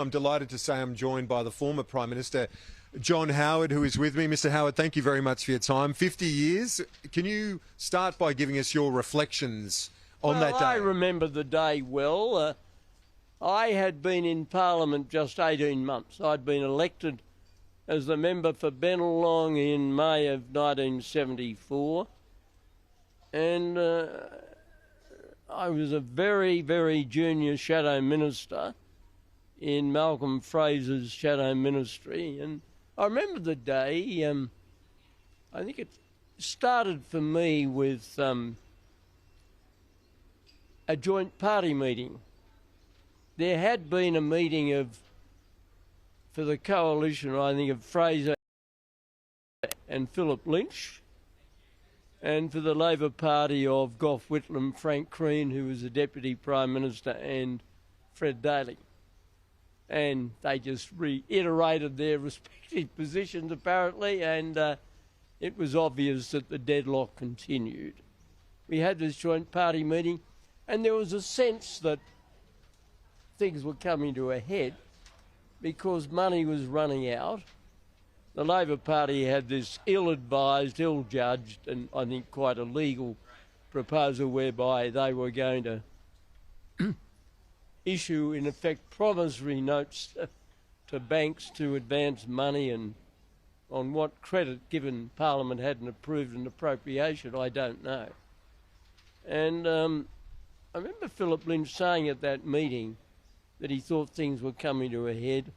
I'm delighted to say I'm joined by the former Prime Minister, John Howard, who is with me. Mr. Howard, thank you very much for your time. 50 years. Can you start by giving us your reflections on that day? I remember the day well. I had been in Parliament just 18 months. I'd been elected as the member for Bennelong in May of 1974. And I was a very, very junior shadow minister in Malcolm Fraser's shadow ministry. And I remember the day, I think it started for me with a joint party meeting. There had been a meeting for the coalition, I think, of Fraser and Philip Lynch, and for the Labor Party of Gough Whitlam, Frank Crean, who was the Deputy Prime Minister, and Fred Daly. And they just reiterated their respective positions, apparently, and it was obvious that the deadlock continued. We had this joint party meeting, and there was a sense that things were coming to a head because money was running out. The Labor Party had this ill-advised, ill-judged, and I think quite illegal proposal whereby they were going to issue, in effect, promissory notes to banks to advance money, and on what credit, given Parliament hadn't approved an appropriation, I don't know. And I remember Philip Lynch saying at that meeting that he thought things were coming to a head.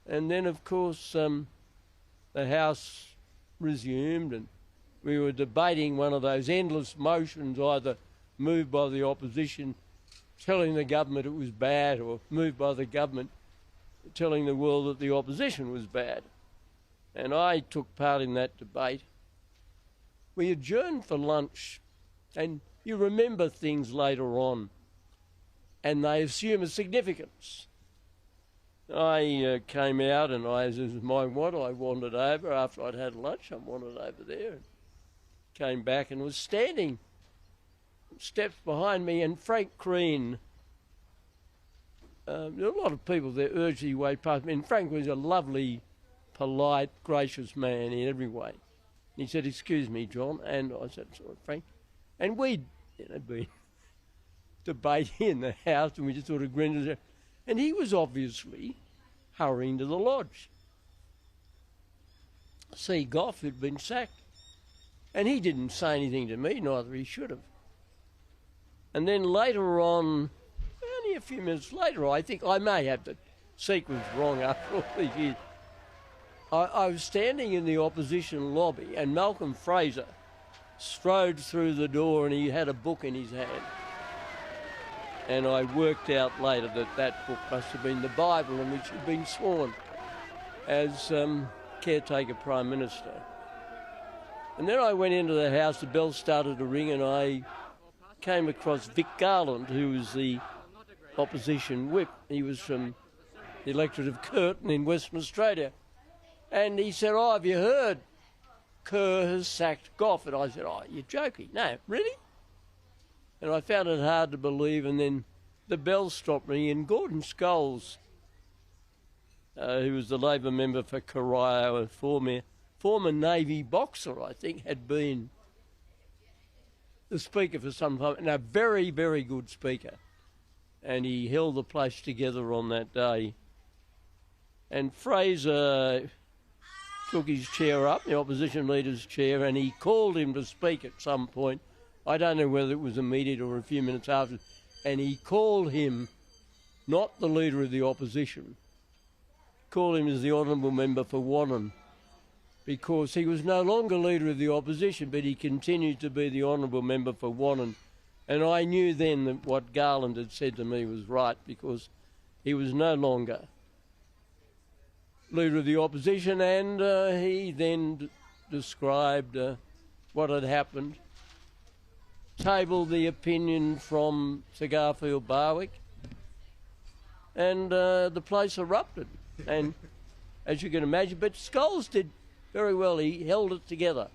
And then, of course, the House resumed, and we were debating one of those endless motions, either moved by the opposition telling the government it was bad, or moved by the government telling the world that the opposition was bad. And I took part in that debate. We adjourned for lunch, and you remember things later on, and they assume a significance. I came out, and as is my wont, I wandered over after I'd had lunch. I wandered over there and came back and was standing steps behind me, and Frank Crean. There were a lot of people there urged his way past me, and Frank was a lovely, polite, gracious man in every way. And he said, "Excuse me, John," and I said, "Sorry, Frank." And we'd been debating in the House, and we just sort of grinned. And he was obviously hurrying to the lodge. See, Gough had been sacked. And he didn't say anything to me, neither he should have. And then later on, only a few minutes later, I think, I may have the sequence wrong after all these years, I was standing in the opposition lobby, and Malcolm Fraser strode through the door, and he had a book in his hand. And I worked out later that that book must have been the Bible in which he'd been sworn as caretaker Prime Minister. And then I went into the House, the bell started to ring, and I came across Vic Garland, who was the opposition whip. He was from the electorate of Curtin in Western Australia. And he said, "Oh, have you heard? Kerr has sacked Gough." And I said, "Oh, you're joking." "No, really?" And I found it hard to believe, and then the bell stopped ringing, and Gordon Scholes, who was the Labor member for Corio, a former Navy boxer, I think, had been the Speaker for some time, and a very, very good Speaker. And he held the place together on that day. And Fraser took his chair up, the opposition leader's chair, and he called him to speak at some point. I don't know whether it was immediate or a few minutes after, and he called him not the leader of the opposition, called him as the honourable member for Wannon, because he was no longer leader of the opposition, but he continued to be the honourable member for Wannon. And I knew then that what Garland had said to me was right, because he was no longer leader of the opposition, and he then described what had happened, tabled the opinion from Sir Garfield Barwick, and the place erupted. And as you can imagine, but Scholes did very well. He held it together.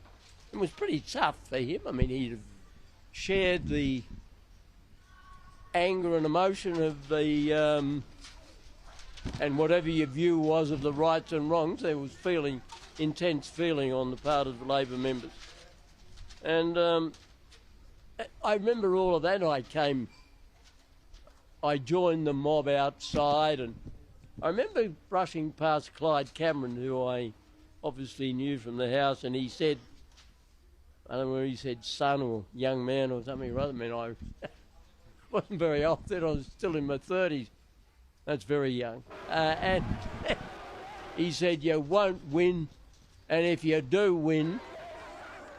It was pretty tough for him. I mean, he'd have shared the anger and emotion of the And whatever your view was of the rights and wrongs, there was intense feeling on the part of the Labor members. And I remember all of that. I joined the mob outside, and I remember brushing past Clyde Cameron, who I obviously knew from the House, and he said, I don't know whether he said son or young man or something or other. I mean, I wasn't very old then, I was still in my 30s. That's very young. And he said, you won't win, and if you do win,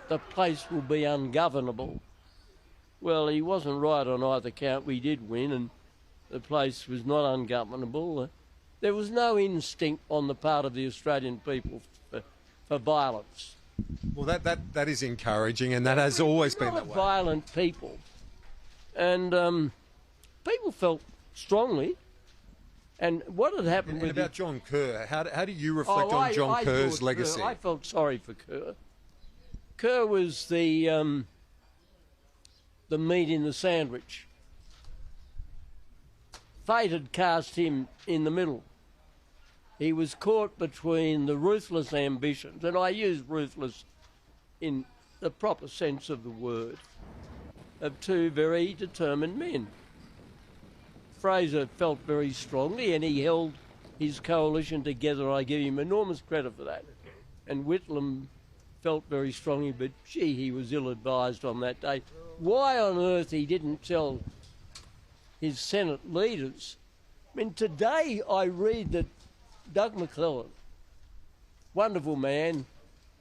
the place will be ungovernable. Well, he wasn't right on either count. We did win, and the place was not ungovernable. There was no instinct on the part of the Australian people for violence. Well, that is encouraging, and that has always been that way. Violent people. And people felt strongly. And what had happened with... about John Kerr, how do you reflect on John Kerr's legacy? I felt sorry for Kerr. Kerr was the meat in the sandwich. Fate had cast him in the middle. He was caught between the ruthless ambitions, and I use ruthless in the proper sense of the word, of two very determined men. Fraser felt very strongly, and he held his coalition together. I give him enormous credit for that. And Whitlam felt very strongly, but gee, he was ill-advised on that day. Why on earth he didn't tell his Senate leaders? I mean, today I read that Doug McClellan, wonderful man,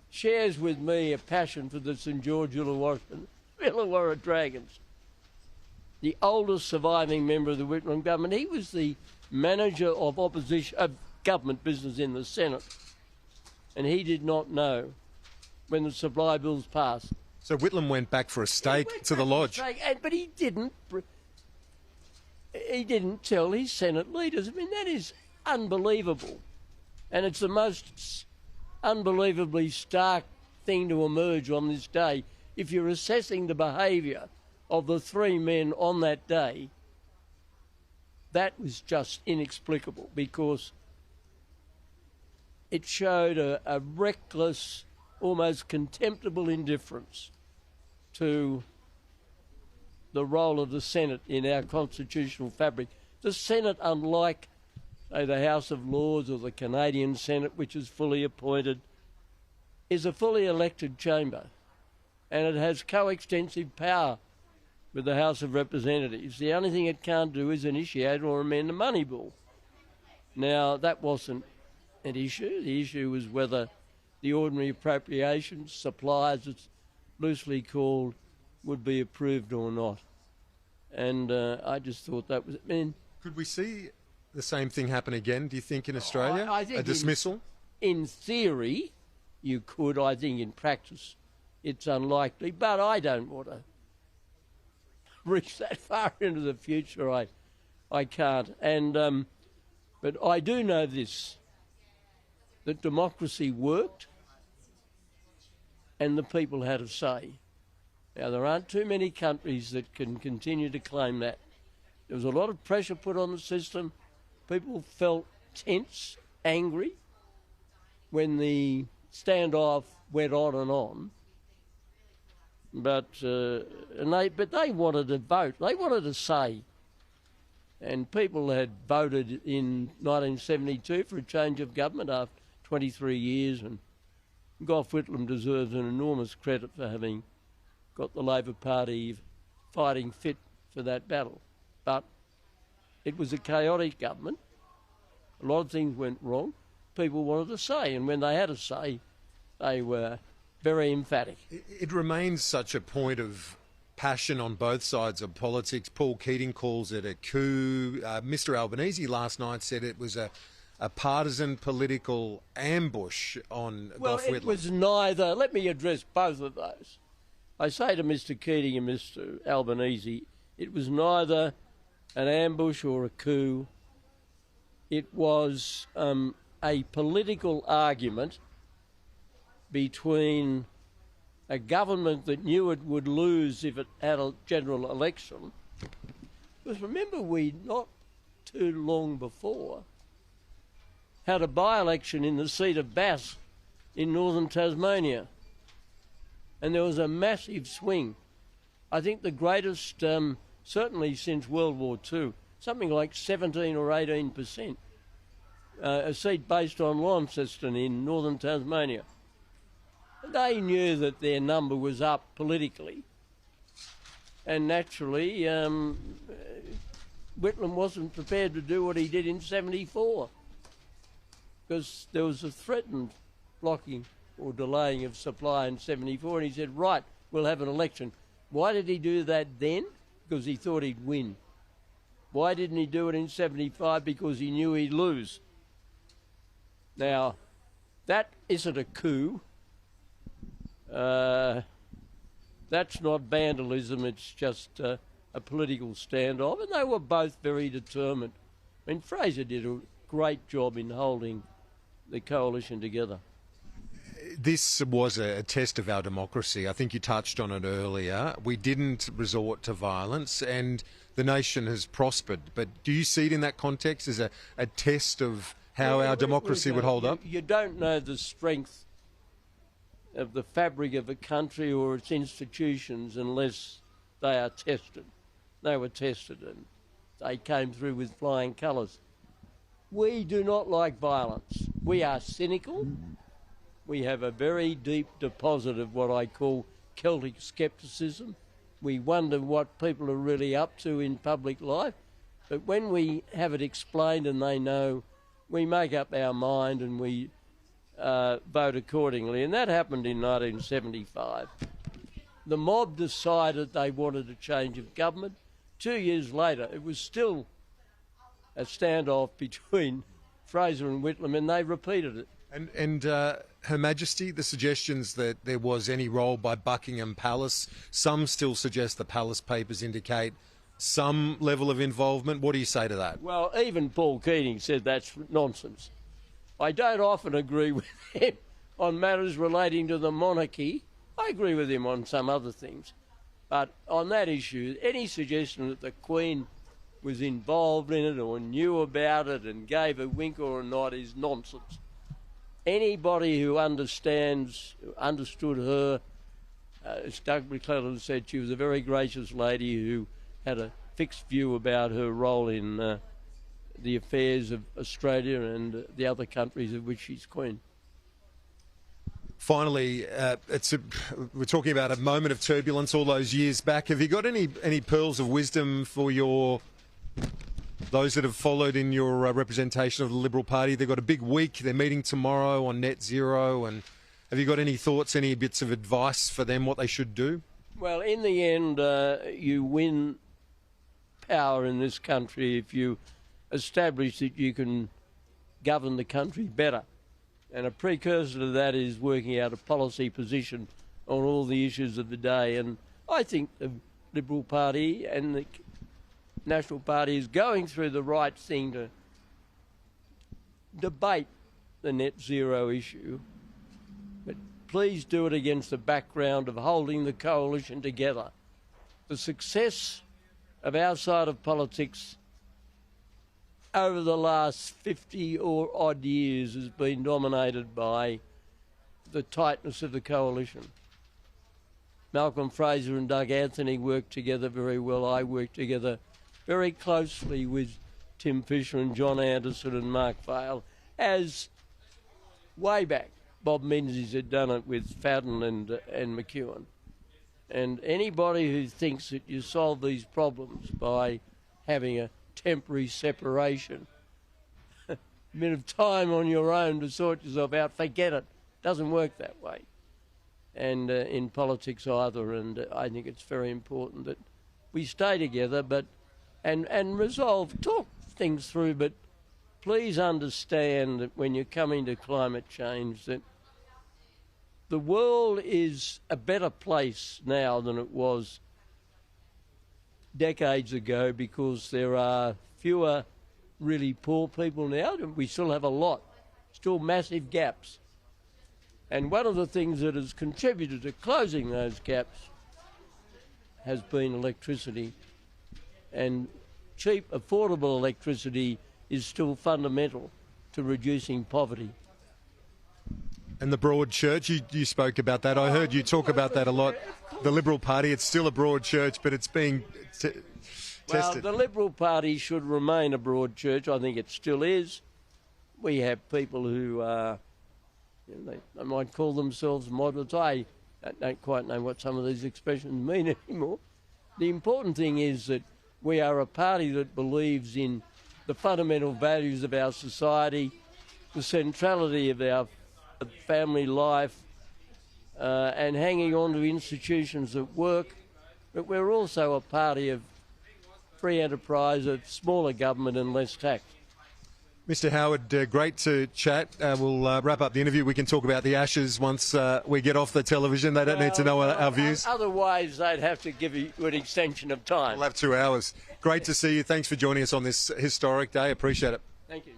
shares with me a passion for the St George Illawarra Dragons, the oldest surviving member of the Whitlam government. He was the manager of government business in the Senate, and he did not know when the supply bills passed. So Whitlam went back for a steak to the lodge. But he didn't tell his Senate leaders. I mean, that is unbelievable. And it's the most unbelievably stark thing to emerge on this day. If you're assessing the behaviour of the three men on that day, that was just inexplicable, because it showed a reckless, almost contemptible indifference to the role of the Senate in our constitutional fabric. The Senate, unlike, say, the House of Lords or the Canadian Senate, which is fully appointed, is a fully elected chamber, and it has coextensive power with the House of Representatives. The only thing it can't do is initiate or amend a money bill. Now, that wasn't an issue. The issue was whether the ordinary appropriations, supply as it's loosely called, would be approved or not. And I just thought that was... I mean, could we see the same thing happen again, do you think, in Australia? I think a dismissal? In theory, you could. I think in practice it's unlikely, but I don't want to reach that far into the future. I can't. And but I do know this, that democracy worked and the people had a say. Now, there aren't too many countries that can continue to claim that. There was a lot of pressure put on the system. People felt tense, angry when the standoff went on and on. But they wanted to vote. They wanted to say. And people had voted in 1972 for a change of government after 23 years, and Gough Whitlam deserves an enormous credit for having got the Labor Party fighting fit for that battle. But it was a chaotic government. A lot of things went wrong. People wanted to say, and when they had a say, they were very emphatic. It remains such a point of passion on both sides of politics. Paul Keating calls it a coup. Mr Albanese last night said it was a partisan political ambush on Gough Whitlam. Well, it was neither. Let me address both of those. I say to Mr Keating and Mr Albanese, it was neither an ambush or a coup. It was a political argument between a government that knew it would lose if it had a general election. Because remember, not too long before, had a by-election in the seat of Bass in northern Tasmania. And there was a massive swing. I think the greatest, certainly since World War II, something like 17 or 18%. A seat based on Launceston in northern Tasmania. They knew that their number was up politically. And naturally, Whitlam wasn't prepared to do what he did in 74 because there was a threatened blocking or delaying of supply in 74, and he said, right, we'll have an election. Why did he do that then? Because he thought he'd win. Why didn't he do it in 75? Because he knew he'd lose. Now, that isn't a coup. That's not vandalism, it's just a political standoff, and they were both very determined. I mean, Fraser did a great job in holding the coalition together. This was a test of our democracy. I think you touched on it earlier. We didn't resort to violence and the nation has prospered. But do you see it in that context as a test of how our democracy would hold up? You don't know the strength of the fabric of a country or its institutions unless they are tested. They were tested and they came through with flying colours. We do not like violence. We are cynical. We have a very deep deposit of what I call Celtic scepticism. We wonder what people are really up to in public life. But when we have it explained and they know, we make up our mind and we vote accordingly. And that happened in 1975. The mob decided they wanted a change of government. 2 years later, it was still a standoff between Fraser and Whitlam, and they repeated it. And Her Majesty, the suggestions that there was any role by Buckingham Palace, some still suggest the Palace Papers indicate some level of involvement. What do you say to that? Well, even Paul Keating said that's nonsense. I don't often agree with him on matters relating to the monarchy. I agree with him on some other things. But on that issue, any suggestion that the Queen was involved in it or knew about it and gave a wink or a nod is nonsense. Anybody who understood her, as Doug McClellan said, she was a very gracious lady who had a fixed view about her role in the affairs of Australia and the other countries of which she's Queen. Finally, we're talking about a moment of turbulence all those years back. Have you got any pearls of wisdom for those that have followed in your representation of the Liberal Party? They've got a big week. They're meeting tomorrow on net zero. And have you got any thoughts, any bits of advice for them, what they should do? Well, in the end, you win power in this country if you establish that you can govern the country better. And a precursor to that is working out a policy position on all the issues of the day. And I think the Liberal Party and the National Party is going through the right thing to debate the net zero issue. But please do it against the background of holding the coalition together. The success of our side of politics over the last 50 or odd years has been dominated by the tightness of the coalition. Malcolm Fraser and Doug Anthony worked together very well. I worked together very closely with Tim Fisher and John Anderson and Mark Vaile, as way back Bob Menzies had done it with Fadden and McEwen. And anybody who thinks that you solve these problems by having a temporary separation, a bit of time on your own to sort yourself out, forget it. Doesn't work that way. And in politics either. And I think it's very important that we stay together, but and resolve, talk things through, but please understand that when you're coming to climate change, that the world is a better place now than it was decades ago because there are fewer really poor people now. We still have a lot, still massive gaps. And one of the things that has contributed to closing those gaps has been electricity. And cheap, affordable electricity is still fundamental. to reducing poverty. And the broad church, you spoke about that. I heard you talk about that a lot. The Liberal Party, it's still a broad church, but it's being tested. Well, the Liberal Party should remain a broad church. I think it still is. We have people who they might call themselves moderates. I don't quite know what some of these expressions mean anymore. The important thing is that we are a party that believes in the fundamental values of our society, the centrality of our family life, and hanging on to institutions that work. But we're also a party of free enterprise, of smaller government and less tax. Mr. Howard, great to chat. We'll wrap up the interview. We can talk about the Ashes once we get off the television. They don't need to know our views. Otherwise, they'd have to give you an extension of time. We'll have 2 hours. Great to see you. Thanks for joining us on this historic day. Appreciate it. Thank you.